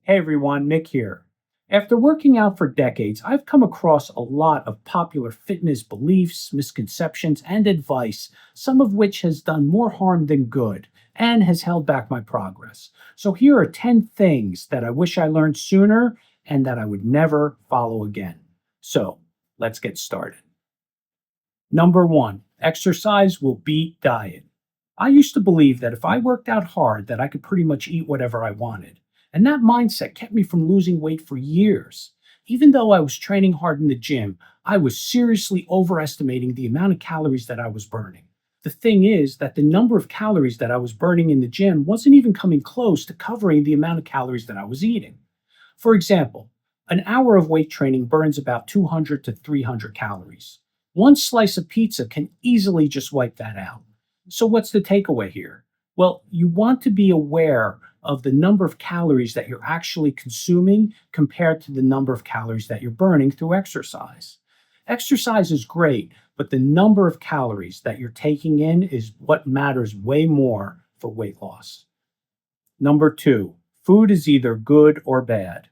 Hey everyone, Mick here. After working out for decades, I've come across a lot of popular fitness beliefs, misconceptions, and advice, some of which has done more harm than good and has held back my progress. So here are 10 things that I wish I learned sooner and that I would never follow again. So let's get started. Number one, exercise will beat diet. I used to believe that if I worked out hard that I could pretty much eat whatever I wanted. And that mindset kept me from losing weight for years. Even though I was training hard in the gym, I was seriously overestimating the amount of calories that I was burning. The thing is that the number of calories that I was burning in the gym wasn't even coming close to covering the amount of calories that I was eating. For example, an hour of weight training burns about 200 to 300 calories. One slice of pizza can easily just wipe that out. So, what's the takeaway here? Well, you want to be aware of the number of calories that you're actually consuming compared to the number of calories that you're burning through exercise. Exercise is great, but the number of calories that you're taking in is what matters way more for weight loss. Number two, food is either good or bad.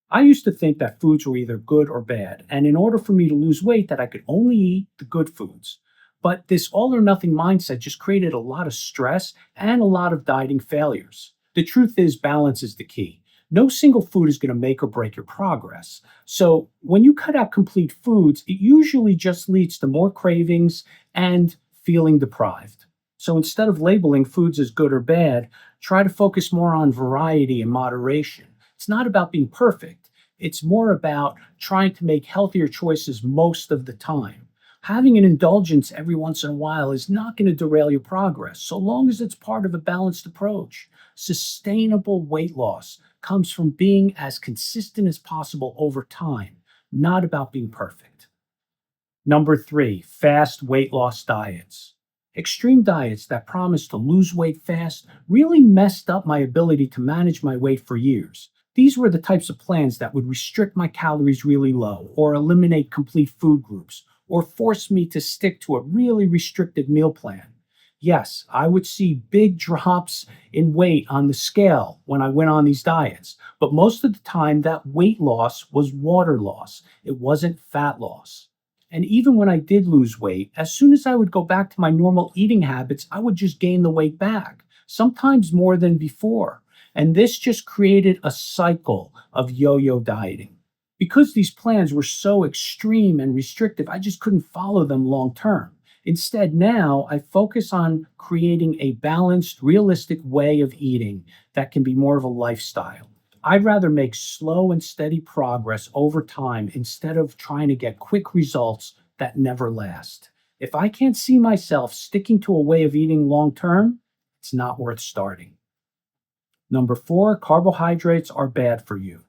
I used to think that foods were either good or bad, and in order for me to lose weight, that I could only eat the good foods. But this all or nothing mindset just created a lot of stress and a lot of dieting failures. The truth is, balance is the key. No single food is going to make or break your progress. So, when you cut out complete foods, it usually just leads to more cravings and feeling deprived. So, instead of labeling foods as good or bad, try to focus more on variety and moderation. It's not about being perfect, it's more about trying to make healthier choices most of the time. Having an indulgence every once in a while is not going to derail your progress, so long as it's part of a balanced approach. Sustainable weight loss comes from being as consistent as possible over time, not about being perfect. Number three, fast weight loss diets. Extreme diets that promise to lose weight fast really messed up my ability to manage my weight for years. These were the types of plans that would restrict my calories really low, or eliminate complete food groups, or force me to stick to a really restricted meal plan. Yes, I would see big drops in weight on the scale when I went on these diets, but most of the time that weight loss was water loss. It wasn't fat loss. And even when I did lose weight, as soon as I would go back to my normal eating habits, I would just gain the weight back, sometimes more than before. And this just created a cycle of yo yo dieting. Because these plans were so extreme and restrictive, I just couldn't follow them long term. Instead, now I focus on creating a balanced, realistic way of eating that can be more of a lifestyle. I'd rather make slow and steady progress over time instead of trying to get quick results that never last. If I can't see myself sticking to a way of eating long term, it's not worth starting. Number four, carbohydrates are bad for you.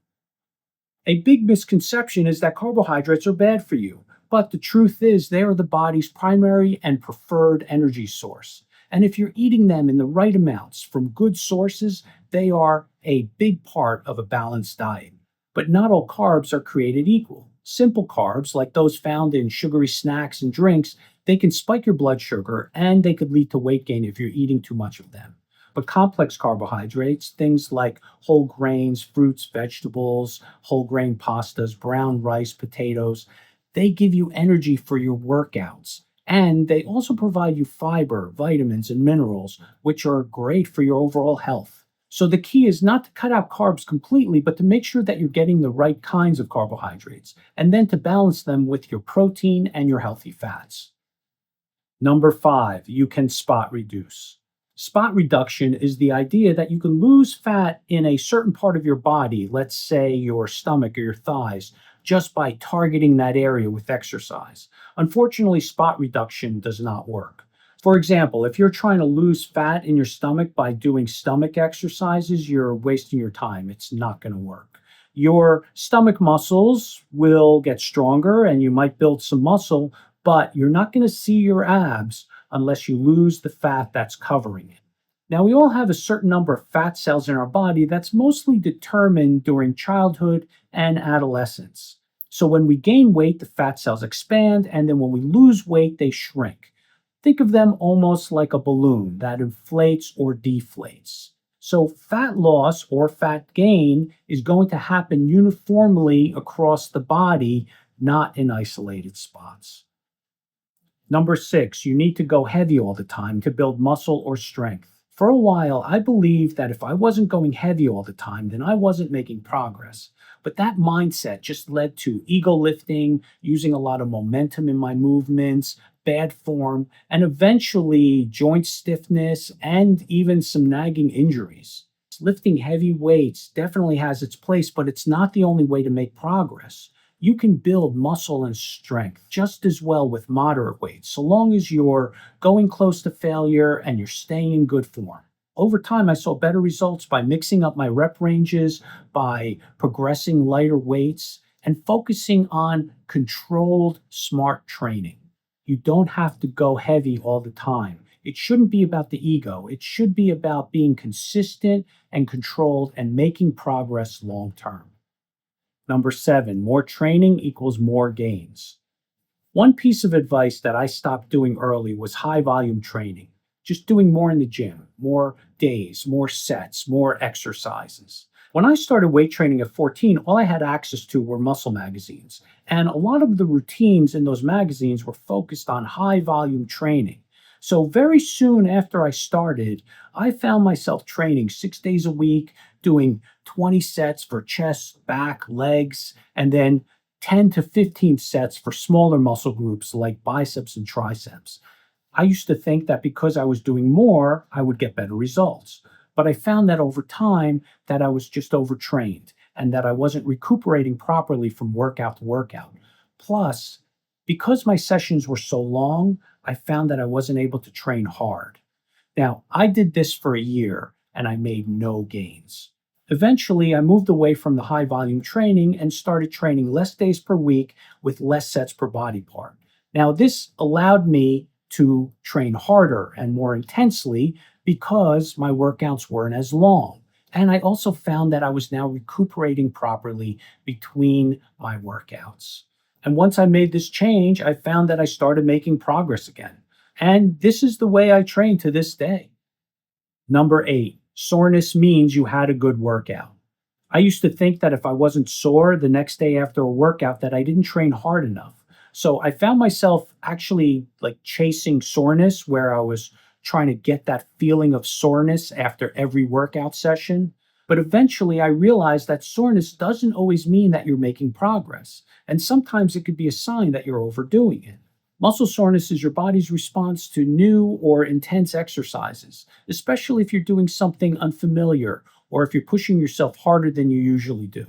A big misconception is that carbohydrates are bad for you, but the truth is they are the body's primary and preferred energy source. And if you're eating them in the right amounts from good sources, they are a big part of a balanced diet. But not all carbs are created equal. Simple carbs, like those found in sugary snacks and drinks, they can spike your blood sugar and they could lead to weight gain if you're eating too much of them. But complex carbohydrates, things like whole grains, fruits, vegetables, whole grain pastas, brown rice, potatoes, they give you energy for your workouts. And they also provide you fiber, vitamins, and minerals, which are great for your overall health. So the key is not to cut out carbs completely, but to make sure that you're getting the right kinds of carbohydrates, and then to balance them with your protein and your healthy fats. Number five, you can spot reduce. Spot reduction is the idea that you can lose fat in a certain part of your body, let's say your stomach or your thighs, just by targeting that area with exercise. Unfortunately, spot reduction does not work. For example, if you're trying to lose fat in your stomach by doing stomach exercises, you're wasting your time. It's not going to work. Your stomach muscles will get stronger and you might build some muscle, but you're not going to see your abs unless you lose the fat that's covering it. Now, we all have a certain number of fat cells in our body that's mostly determined during childhood and adolescence. So when we gain weight, the fat cells expand, and then when we lose weight, they shrink. Think of them almost like a balloon that inflates or deflates. So, fat loss or fat gain is going to happen uniformly across the body, not in isolated spots. Number six, you need to go heavy all the time to build muscle or strength. For a while, I believed that if I wasn't going heavy all the time, then I wasn't making progress. But that mindset just led to ego lifting, using a lot of momentum in my movements, bad form, and eventually joint stiffness and even some nagging injuries. Lifting heavy weights definitely has its place, but it's not the only way to make progress. You can build muscle and strength just as well with moderate weights, so long as you're going close to failure and you're staying in good form. Over time, I saw better results by mixing up my rep ranges, by progressing lighter weights, and focusing on controlled, smart training. You don't have to go heavy all the time. It shouldn't be about the ego. It should be about being consistent and controlled and making progress long term. Number seven, more training equals more gains. One piece of advice that I stopped doing early was high volume training, just doing more in the gym, more days, more sets, more exercises. When I started weight training at 14, all I had access to were muscle magazines. And a lot of the routines in those magazines were focused on high volume training. So, very soon after I started, I found myself training 6 days a week, doing 20 sets for chest, back, legs, and then 10 to 15 sets for smaller muscle groups like biceps and triceps. I used to think that because I was doing more, I would get better results. But I found that over time that I was just overtrained and that I wasn't recuperating properly from workout to workout. Plus, because my sessions were so long, I found that I wasn't able to train hard. Now, I did this for a year and I made no gains. Eventually, I moved away from the high volume training and started training less days per week with less sets per body part. Now, this allowed me to train harder and more intensely because my workouts weren't as long. And I also found that I was now recuperating properly between my workouts. And once I made this change, I found that I started making progress again. And this is the way I train to this day. Number eight, soreness means you had a good workout. I used to think that if I wasn't sore the next day after a workout that I didn't train hard enough. So I found myself actually like chasing soreness where I was trying to get that feeling of soreness after every workout session. But eventually I realized that soreness doesn't always mean that you're making progress. And sometimes it could be a sign that you're overdoing it. Muscle soreness is your body's response to new or intense exercises, especially if you're doing something unfamiliar or if you're pushing yourself harder than you usually do.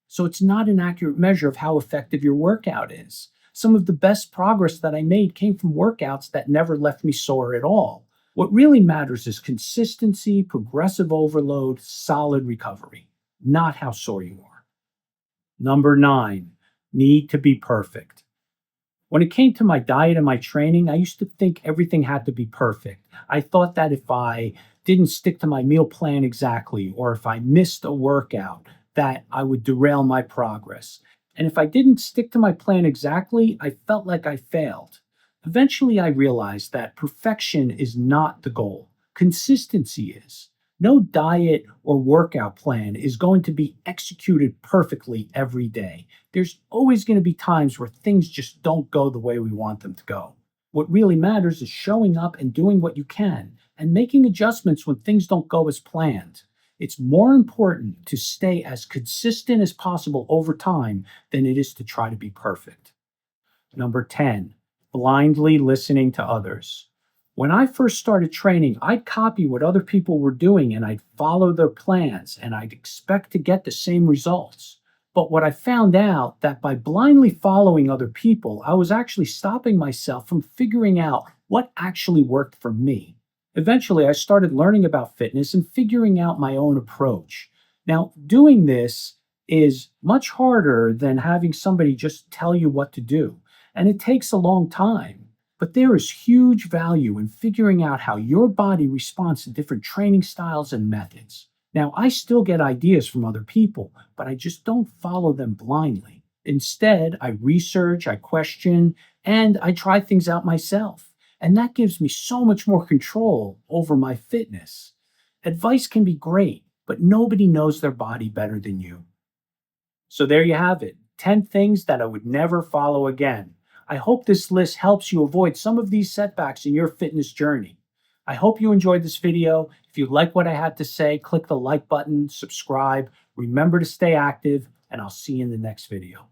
So it's not an accurate measure of how effective your workout is. Some of the best progress that I made came from workouts that never left me sore at all. What really matters is consistency, progressive overload, solid recovery, not how sore you are. Number nine, need to be perfect. When it came to my diet and my training, I used to think everything had to be perfect. I thought that if I didn't stick to my meal plan exactly, or if I missed a workout, that I would derail my progress. And if I didn't stick to my plan exactly, I felt like I failed. Eventually, I realized that perfection is not the goal, consistency is. No diet or workout plan is going to be executed perfectly every day. There's always going to be times where things just don't go the way we want them to go. What really matters is showing up and doing what you can and making adjustments when things don't go as planned. It's more important to stay as consistent as possible over time than it is to try to be perfect. Number 10, blindly listening to others. When I first started training, I'd copy what other people were doing and I'd follow their plans and I'd expect to get the same results. But what I found out that by blindly following other people, I was actually stopping myself from figuring out what actually worked for me. Eventually, I started learning about fitness and figuring out my own approach. Now, doing this is much harder than having somebody just tell you what to do, and it takes a long time. But there is huge value in figuring out how your body responds to different training styles and methods. Now, I still get ideas from other people, but I just don't follow them blindly. Instead, I research, I question, and I try things out myself. And that gives me so much more control over my fitness. Advice can be great, but nobody knows their body better than you. So there you have it, 10 things that I would never follow again. I hope this list helps you avoid some of these setbacks in your fitness journey. I hope you enjoyed this video. If you like what I had to say, click the like button, subscribe, remember to stay active, and I'll see you in the next video.